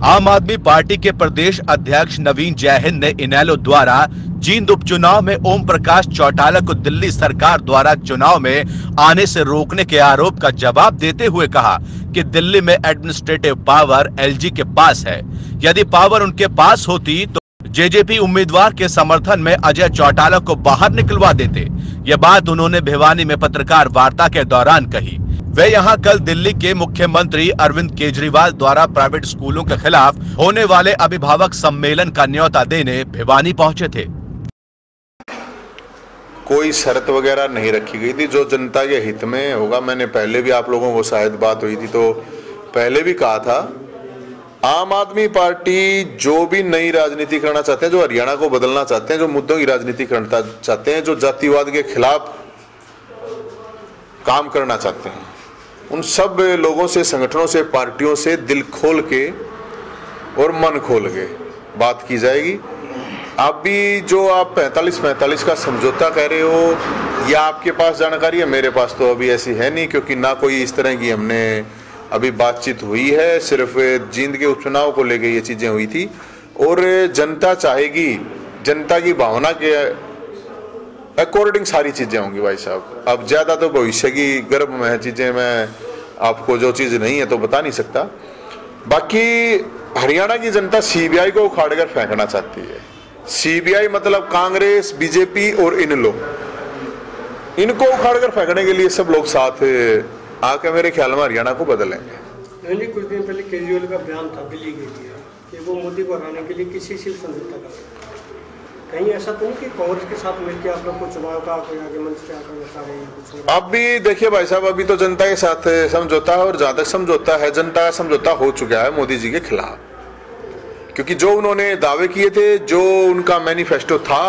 आम आदमी पार्टी के प्रदेश अध्यक्ष नवीन जयहिंद ने इनेलो द्वारा जींद उपचुनाव में ओम प्रकाश चौटाला को दिल्ली सरकार द्वारा चुनाव में आने से रोकने के आरोप का जवाब देते हुए कहा कि दिल्ली में एडमिनिस्ट्रेटिव पावर एलजी के पास है। यदि पावर उनके पास होती तो जेजेपी उम्मीदवार के समर्थन में अजय चौटाला को बाहर निकलवा देते। यह बात उन्होंने भिवानी में पत्रकार वार्ता के दौरान कही। वे यहां कल दिल्ली के मुख्यमंत्री अरविंद केजरीवाल द्वारा प्राइवेट स्कूलों के खिलाफ होने वाले अभिभावक सम्मेलन का न्योता देने भिवानी पहुंचे थे। कोई शर्त वगैरह नहीं रखी गई थी, जो जनता के हित में होगा। मैंने पहले भी आप लोगों को शायद बात हुई थी तो पहले भी कहा था, आम आदमी पार्टी जो भी नई राजनीति करना चाहते हैं, जो हरियाणा को बदलना चाहते हैं, जो मुद्दों की राजनीति करना चाहते हैं, जो जातिवाद के खिलाफ काम करना चाहते हैं, उन सब लोगों से, संगठनों से, पार्टियों से दिल खोल के और मन खोल के बात की जाएगी। अभी जो आप 45-45 का समझौता कह रहे हो, या आपके पास जानकारी है, मेरे पास तो अभी ऐसी है नहीं, क्योंकि ना कोई इस तरह की हमने अभी बातचीत हुई है। सिर्फ जींद के उपचुनाव को लेकर ये चीजें हुई थी और जनता चाहेगी, जनता की भावना के अकॉर्डिंग सारी चीजें होंगी भाई साहब। अब ज्यादा तो भविष्य की गर्भ में चीजें, मैं आपको जो चीज नहीं है तो बता नहीं सकता। बाकी हरियाणा की जनता सीबीआई को उखाड़ कर फेंकना चाहती है। सीबीआई मतलब कांग्रेस, बीजेपी और इनेलो, इनको उखाड़ कर फेंकने के लिए सब लोग साथ आके मेरे ख्याल में हरियाणा को बदलेंगे। कुछ दिन पहले केजरीवाल का बयान था दिल्ली के लिए कि वो मोदी को हराने के लिए किसी से समझौता कर, कहीं ऐसा तो नहीं कि कांग्रेस के साथ मिलकर आप लोग को चुनाव का आगे मंच पे आकर बता रहे हैं? अभी देखिए भाई साहब, अभी तो जनता के साथ समझौता है और जहां तक समझौता है, जनता का समझौता हो चुका है मोदी जी के खिलाफ, क्योंकि जो उन्होंने दावे किए थे, जो उनका मैनिफेस्टो था,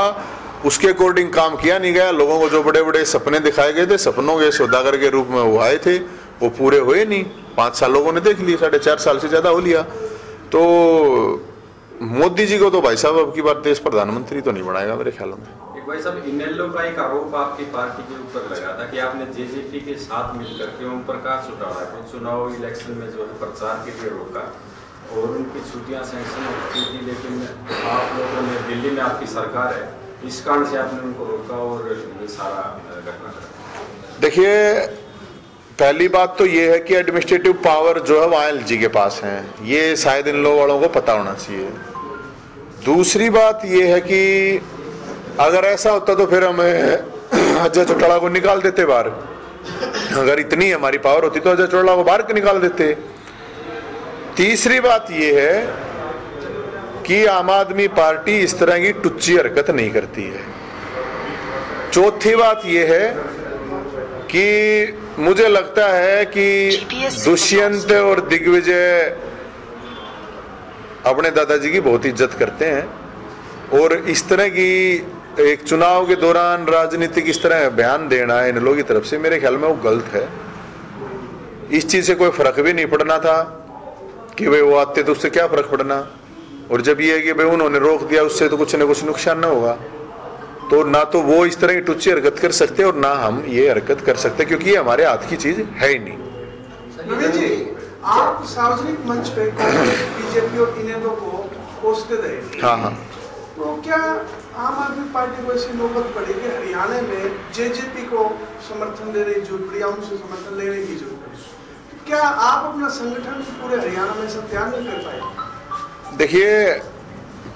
उसके अकॉर्डिंग काम किया नहीं गया। लोगों को जो बड़े बड़े सपने दिखाए गए थे, सपनों के सौदागर के रूप में वो आए थे, वो पूरे हुए नहीं। 5 साल लोगों ने देख लिए, 4.5 साल से ज्यादा हो लिया। तो मोदी जी को तो भाई साहब अब की बार देश प्रधानमंत्री तो नहीं बनाएगा मेरे ख्याल में। भाई साहब, इनेलो का एक आरोप आपकी पार्टी के ऊपर लगा था कि आपने जेजेपी के साथ मिलकर के ओम प्रकाश चौटाला को चुनाव इलेक्शन में जो है प्रचार के लिए रोका और उनकी छुट्टियां सैंक्शन होती थी, लेकिन आप लोगों ने, दिल्ली में आपकी सरकार है, इस कारण से आपने उनको रोका और ये सारा घटना घटा। देखिए, पहली बात तो ये है कि एडमिनिस्ट्रेटिव पावर जो है वो एलजी के पास है, ये शायद इन लोगों वालों को पता होना चाहिए। दूसरी बात ये है कि अगर ऐसा होता तो फिर हमें अजय चौटाला को निकाल देते बाहर। अगर इतनी हमारी पावर होती तो अजय चौटाला को बाहर निकाल देते। तीसरी बात यह है कि आम आदमी पार्टी इस तरह की टुच्ची हरकत नहीं करती है। चौथी बात यह है कि मुझे लगता है कि दुष्यंत और दिग्विजय अपने दादाजी की बहुत इज्जत करते हैं और इस तरह की एक चुनाव के दौरान राजनीतिक इस तरह बयान देना है इन लोगों की तरफ से, मेरे ख्याल में वो गलत है। इस चीज से कोई फर्क भी नहीं पड़ना था कि भाई वो आते तो उससे क्या फर्क पड़ना, और जब ये है कि भाई उन्होंने रोक दिया उससे तो कुछ न कुछ नुकसान न होगा। तो ना तो वो इस तरह की टुच्ची हरकत कर सकते और ना हम ये हरकत कर सकते, क्योंकि ये हमारे हाथ की चीज है ही नहीं। नवीन जी, आप सार्वजनिक मंच पे बीजेपी और इनेलो को कोसते रहे। हाँ। तो क्या आम आदमी पार्टी को ऐसी नौबत पड़ी कि हरियाणा में जेजेपी को समर्थन दे रही जरूरत, उनसे समर्थन लेने की जरूरत, क्या आप अपना संगठन पूरे हरियाणा में सब तैयार नहीं कर पाए? देखिए,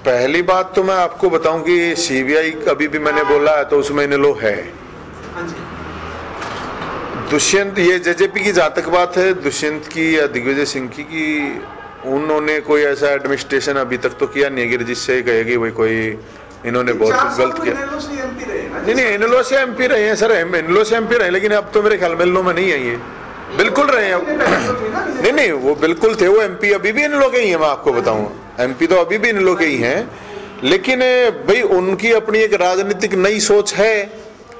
पहली बात तो मैं आपको बताऊं कि सीबीआई कभी भी मैंने बोला है तो उसमें इनेलो है। हाँ जी। दुष्यंत, ये जेजेपी की जहां तक बात है, दुष्यंत की या दिग्विजय सिंह की उन्होंने कोई ऐसा एडमिनिस्ट्रेशन अभी तक तो किया नहीं है जिससे कहेगी भाई कोई इन्होंने बहुत गलत किया। नहीं, इनेलो से एमपी रहे हैं सर, इनेलो से एमपी रहे, लेकिन अब तो मेरे ख्याल में इनेलो में नहीं है, ये बिल्कुल रहे हैं। नहीं, वो बिल्कुल थे, वो एमपी अभी भी इनेलो के ही है। मैं आपको बताऊं, एमपी तो अभी भी इनेलो के ही हैं, लेकिन भाई उनकी अपनी एक राजनीतिक नई सोच है।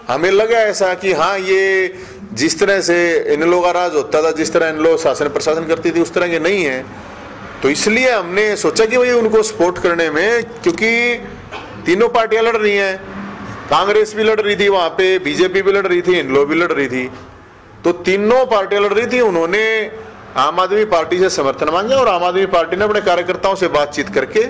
हमें लगा ऐसा कि हाँ, ये जिस तरह से इनेलो का राज होता था, जिस तरह इनेलो शासन प्रशासन करती थी, उस तरह के नहीं है। तो इसलिए हमने सोचा कि भाई उनको सपोर्ट करने में, क्योंकि तीनों पार्टियां लड़ रही हैं, कांग्रेस भी लड़ रही थी वहां पे, बीजेपी भी लड़ रही थी, इनेलो भी लड़ रही थी, तो तीनों पार्टियां लड़ रही थी। उन्होंने आम आदमी पार्टी से समर्थन मांगे और आम आदमी पार्टी ने अपने कार्यकर्ताओं से बातचीत करके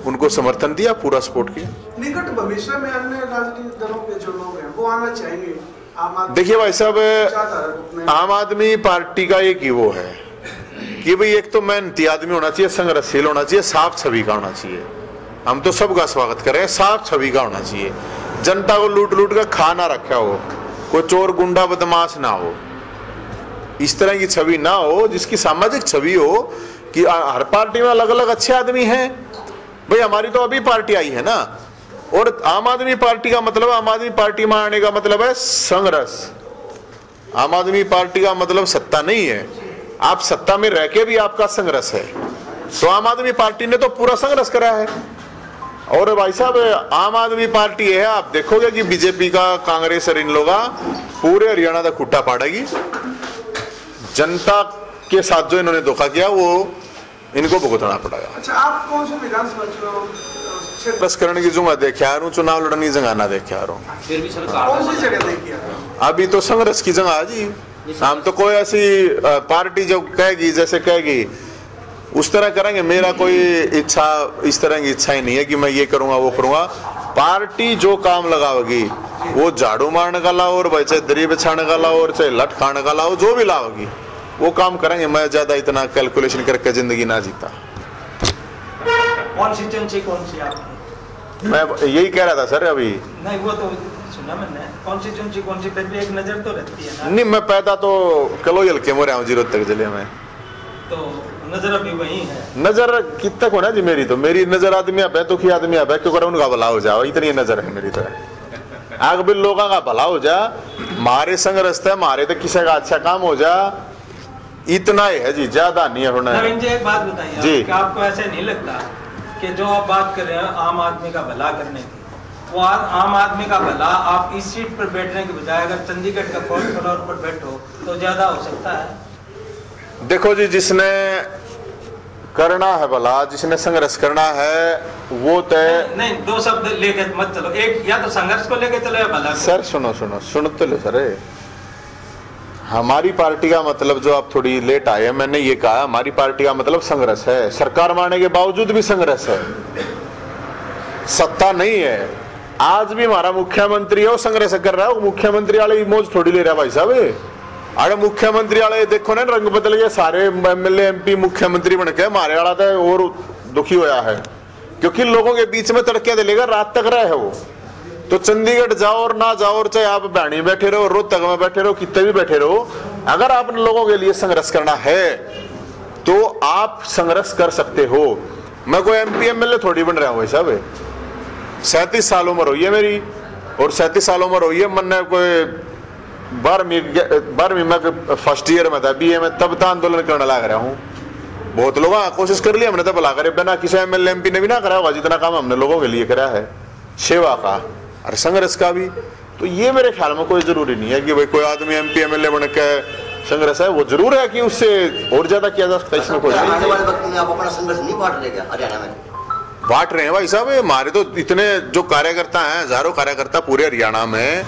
उनको समर्थन दिया, पूरा सपोर्ट किया। निकट भविष्य में अन्य राजनीतिक दलों के जो लोग हैं वो आना चाहेंगे आम आदमी? देखिए भाई साहब, आम आदमी पार्टी का एक ही वो है कि भाई एक तो मेहनती आदमी होना चाहिए, संघर्षशील होना चाहिए, साफ छवि का होना चाहिए। हम तो सबका स्वागत कर रहे हैं, साफ छवि का होना चाहिए। जनता को लूट लूट कर खा ना रखा हो, कोई चोर गुंडा बदमाश ना हो, इस तरह की छवि ना हो, जिसकी सामाजिक छवि हो कि हर पार्टी में अलग अलग अच्छे आदमी हैं। भाई हमारी तो अभी पार्टी आई है ना, और आम आदमी पार्टी का मतलब, आम आदमी पार्टी में आने का मतलब है संघर्ष। आम आदमी पार्टी का मतलब सत्ता नहीं है, आप सत्ता में रह के भी आपका संघर्ष है। तो आम आदमी पार्टी ने तो पूरा संघर्ष करा है। और भाई साहब, आम आदमी पार्टी है, आप देखोगे कि बीजेपी का, कांग्रेस और इन लोग पूरे हरियाणा का खुट्टा पाड़ेगी। जनता के साथ जो इन्होंने धोखा किया वो इनको भुगतना पड़ेगा। अच्छा, आप कौन से विधानसभा चुनाव बस करने की जुम्मा देखे आ रहा हूँ, चुनाव लड़ने की जगह ना देखे आ रहा हूँ। फिर भी सरकार कौन सी जगह देखी आप? अभी तो संघर्ष की जगह जी। हम तो कोई ऐसी पार्टी जो कहेगी, जैसे कहेगी उस तरह करेंगे। मेरा कोई इच्छा, इस तरह की इच्छा ही नहीं है कि मैं ये करूंगा वो करूंगा। पार्टी जो काम लगाओगी, वो झाड़ू मारने का लाओ, और चाहे दरी बिछाने का लाओ, और चाहे लठ खाने का लाओ, जो भी लाओगी वो काम करेंगे। मैं ज्यादा इतना कैलकुलेशन करके जिंदगी ना जीता। कॉन्स्टिट्यूएंसी कौन सी आपकी? मैं यही कह रहा था सर अभी। नहीं, वो तो सुना मैंने। कॉन्स्टिट्यूएंसी कौन सी? फिर भी एक नजर तो रहती है ना। नहीं, मैं पैदा तो कलोयल के मोरे हूँ, जीरो तक जिले में। तो नजर अभी वही है। नजर कित तक होना जी? मेरी नजर आदमी है, दुखी आदमी है, क्यों कर उनका भला हो जाओ, इतनी नजर है मेरी। तो आग भी लोगों का भला हो जा, मारे संघर्ष है, मारे तो किसी का अच्छा काम हो जा, इतना ही है जी, ज्यादा नहीं है होना। नवीन जी, एक बात बताइए जी, कि आपको ऐसे नहीं लगता कि जो आप बात कर रहे हैं आम आदमी का भला करने की, वो आम आदमी का भला आप इस सीट पर बैठने की बजाय अगर चंडीगढ़ का 4th फ्लोर पर बैठो तो ज्यादा हो सकता है? देखो जी, जिसने करना है भला, जिसने संघर्ष करना है, वो तय नहीं, दो शब्द लेके मत चलो। एक, या तो संघर्ष को लेके चलो या भला। सर सुनो तो लो सर। हमारी पार्टी का मतलब, जो आप थोड़ी लेट आए, मैंने ये कहा हमारी पार्टी का मतलब संघर्ष है। सरकार मारने के बावजूद भी संघर्ष है, सत्ता नहीं है। आज भी हमारा मुख्यमंत्री है, वो संघर्ष कर रहा है। वो मुख्यमंत्री वाले मौज थोड़ी ले रहा भाई साहब। अरे मुख्यमंत्री वाले देखो ना, रंग बदल गए, सारे एमएलए एमपी मुख्यमंत्री बन के। मारे वाला था और दुखी होया है, क्योंकि लोगों के बीच में तड़के दिलेगा, रात तक रहे हो। तो चंडीगढ़ जाओ और ना जाओ, और चाहे आप बहनी बैठे रहो, रोहतक में बैठे रहो, कितने भी बैठे रहो, अगर आपने लोगों के लिए संघर्ष करना है तो आप संघर्ष कर सकते हो। मैं कोई एमपी एमएलए थोड़ी बन रहा हूँ भाई साहब। 37 साल उम्र हुई है मेरी, और 37 साल उम्र हुई है। मैंने कोई 12वीं में फर्स्ट ईयर में था, बीए में, तब तो आंदोलन करने लग रहा हूँ। बहुत लोग कोशिश कर लिया हमने, तब भला करे, बिना किसी एमएलए एमपी ने भी ना करा होगा जितना काम हमने लोगों के लिए करा है, सेवा का और संघर्ष का भी। तो ये मेरे ख्याल में कोई जरूरी नहीं है कि भाई कोई आदमी एमपी एमएलए बन के संघर्ष है। वो जरूर है कि उससे और ज्यादा किया जा सकता है, इसमें कोई आने वाले वक्त में आप अपना संघर्ष नहीं बांट रहे क्या हरियाणा में? बांट रहे हैं भाई साहब। हमारे तो इतने जो कार्यकर्ता हैं, हजारों कार्यकर्ता पूरे हरियाणा में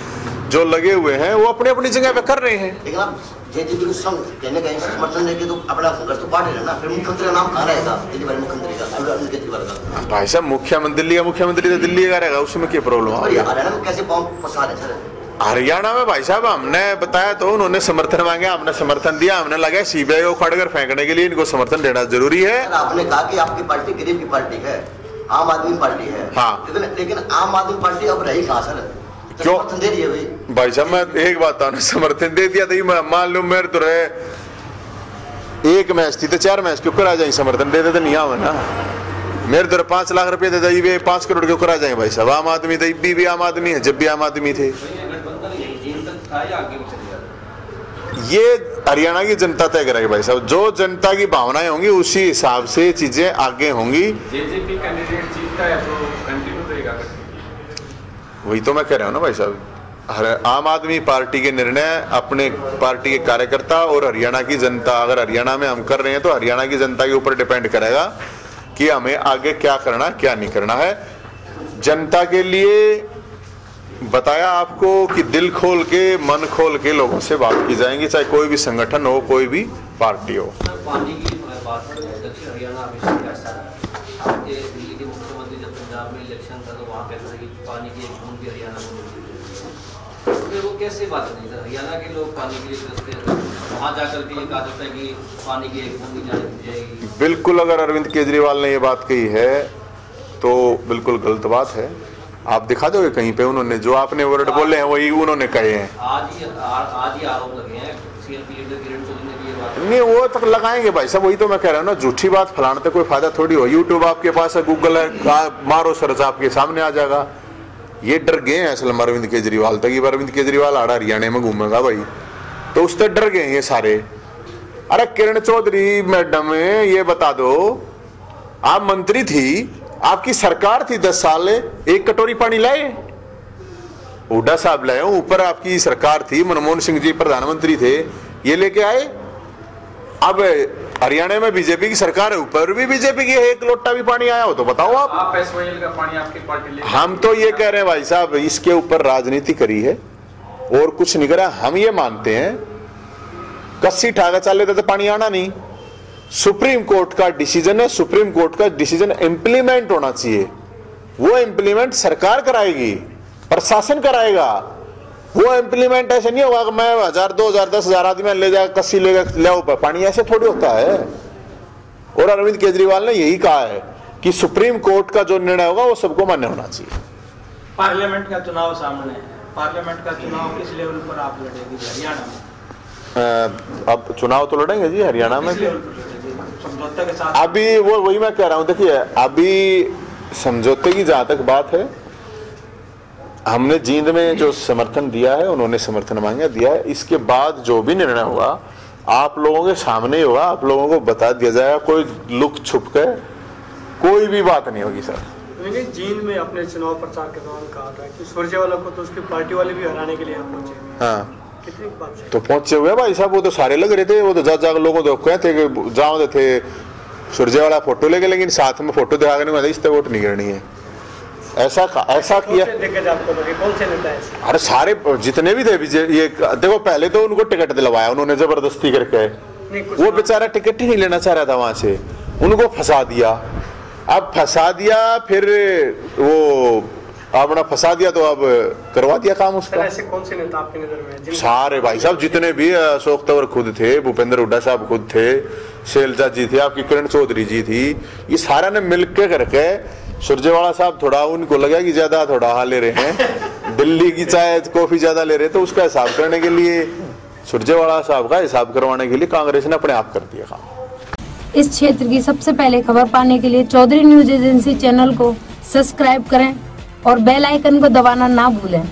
जो लगे हुए हैं, वो अपनी अपनी जगह पे कर रहे हैं। लेकिन आप जेजेपी को कहने का समर्थन लेके तो अपना संघर्ष तो बांट रहे ना। फिर मुख्यमंत्री का नाम कहाँ रहेगा? दिल्ली वाले मुख्यमंत्री का, अरविंद केजरीवाल का। भाई साहब, मुख्यमंत्री तो दिल्ली का रहेगा, उसमें क्या प्रॉब्लम है? हरियाणा में कैसे पाँव पसार है सर? हरियाणा में भाई साहब हमने बताया तो उन्होंने समर्थन मांगा, हमने समर्थन दिया। हमने लगा सीबीआई को खड़कर फेंकने के लिए इनको समर्थन देना जरूरी है। आपने कहा कि आपकी पार्टी गरीब की पार्टी है, आम आदमी पार्टी है। हाँ। लेकिन आम आदमी पार्टी अब रही कहाँ सर? क्यों समर्थन दे दिया भाई साहब? मैं एक बात था, समर्थन दे दिया था। मान लो मेरे तो रहे 1 मैच थी तो 4 मैच क्यों करा जाए? समर्थन दे देते नहीं आवे ना। मेरे तो 5 लाख रुपए दे दी, 5 करोड़ क्यों करा जाए भाई साहब? आम आदमी तो भी आम आदमी है, जब भी आम आदमी थे। ये हरियाणा की जनता तय करेगी भाई साहब। जो जनता की भावनाएं होंगी उसी हिसाब से चीजें आगे होंगी। जेजेपी कैंडिडेट जीतता है तो कंटिन्यू करेगा। वही तो मैं कह रहा हूँ ना भाई साहब। आम आदमी पार्टी के निर्णय अपने पार्टी के कार्यकर्ता और हरियाणा की जनता, अगर हरियाणा में हम कर रहे हैं तो हरियाणा की जनता के ऊपर डिपेंड करेगा कि हमें आगे क्या करना क्या नहीं करना है। जनता के लिए बताया आपको कि दिल खोल के, मन खोल के लोगों से बात की जाएंगी, चाहे कोई भी संगठन हो, कोई भी पार्टी हो। पानी की बात है, दक्षिण हरियाणा में ऐसा आपके दिल्ली के मुख्यमंत्री जब पंजाब में इलेक्शन था तो वहाँ कहते थे कि पानी की एक बूंद भी हरियाणा में मिलती है, तो वो कैसे बात नहीं सर? हरियाणा के लोग पानी के लिए तरसते हैं, वहाँ जाकर के ये कहा जाता है कि पानी की एक बूंद भी जाएगी। बिल्कुल, अगर अरविंद केजरीवाल ने ये बात कही है तो बिल्कुल गलत बात है। आप दिखा दोगे कहीं पे उन्होंने जो आपने वर्ड बोले हैं वही उन्होंने कहे हैं? आज ही आरोप लगे हैं सीएलपी लीडर किरण चौधरी ने भी ये बात नहीं, वो तक लगाएंगे भाई साहब, वही तो मैं कह रहा हूँ ना, झूठी बात फैलाने से कोई फायदा थोड़ी हो। यूट्यूब आपके पास है, गूगल है, मारो सर्च आपके सामने आ जाएगा। ये डर गए हैं असल में अरविंद केजरीवाल तक, ये अरविंद केजरीवाल आड़ा हरियाणा में घूमेगा भाई, तो उससे डर गए ये सारे। अरे किरण चौधरी मैडम, ये बता दो, आप मंत्री थी, आपकी सरकार थी 10 साल, एक कटोरी पानी लाए? हुड्डा साहब लाए, ऊपर आपकी सरकार थी, मनमोहन सिंह जी प्रधानमंत्री थे, ये लेके आए। अब हरियाणा में बीजेपी की सरकार है, ऊपर भी बीजेपी की, एक लोटा भी पानी आया हो तो बताओ आप एसवाईएल का पानी आपकी पार्टी ले? हम तो ये कह रहे हैं भाई साहब, इसके ऊपर राजनीति करी है और कुछ नहीं करा। हम ये मानते हैं कस्सी ठागा चाले तो पानी आना नहीं, सुप्रीम कोर्ट का डिसीजन है, सुप्रीम कोर्ट का डिसीजन इंप्लीमेंट होना चाहिए। वो इंप्लीमेंट सरकार कराएगी, प्रशासन कराएगा। वो इंप्लीमेंट ऐसे नहीं होगा कि मैं 1000, 2000, 10,000 आदमी ले जाकर कस्सी ले आओ पानी, ऐसे थोड़ी होता है। और अरविंद केजरीवाल ने यही कहा है कि सुप्रीम कोर्ट का जो निर्णय होगा वो सबको मान्य होना चाहिए। पार्लियामेंट का चुनाव सामने है, पार्लियामेंट का चुनाव किस लेवल पर आप लड़ेंगे हरियाणा में? अब चुनाव तो लड़ेंगे जी हरियाणा में, समझौते के साथ। अभी वो वही मैं कह रहा हूँ, देखिए अभी समझौते की जहां तक बात है, हमने जींद में जो समर्थन दिया है, उन्होंने समर्थन मांगा दिया है। इसके बाद जो भी निर्णय होगा आप लोगों के सामने ही होगा, आप लोगों को बता दिया जाएगा। कोई लुक छुप कर कोई भी बात नहीं होगी सर। मैंने जींद में अपने चुनाव प्रचार के दौरान कहा था कि सुरजेवाला को तो उसकी पार्टी वाले भी हराने के लिए यहाँ पहुंचे। हाँ, कितनी बात है? तो पहुंचे हुए भाई साहब, वो तो सारे लग रहे थे, वो तो जा लोगों को कहते कि जाओ थे सुरजेवाला फोटो लेके, लेकिन साथ में फोटो दिखा के नहीं, इससे वोट नहीं करनी है। ऐसा किया। कौन से नेता है? अरे सारे जितने भी थे ये देखो, पहले तो उनको टिकट दिलवाया उन्होंने जबरदस्ती करके, वो बेचारा टिकट ही नहीं लेना चाह रहा था वहां से, उनको फंसा दिया। अब फंसा दिया, फिर वो अपना फंसा दिया तो अब करवा दिया काम उसका। ऐसे कौन से नेता आपकी नजर में? सारे भाई साहब जितने भी, अशोक तंवर खुद थे, भूपेंद्र हुड्डा साहब खुद थे, शैलजा जी थे, आपकी किरण चौधरी जी थी, ये सारा ने मिलकर करके। सुरजेवाला साहब थोड़ा उनको लगा कि ज्यादा थोड़ा ले रहे हैं, दिल्ली की चाय कॉफी ज्यादा ले रहे, तो उसका हिसाब करने के लिए, सुरजेवाला साहब का हिसाब करवाने के लिए कांग्रेस ने अपने आप कर दिया काम। इस क्षेत्र की सबसे पहले खबर पाने के लिए चौधरी न्यूज एजेंसी चैनल को सब्सक्राइब करें और बेल आइकन को दबाना ना भूलें।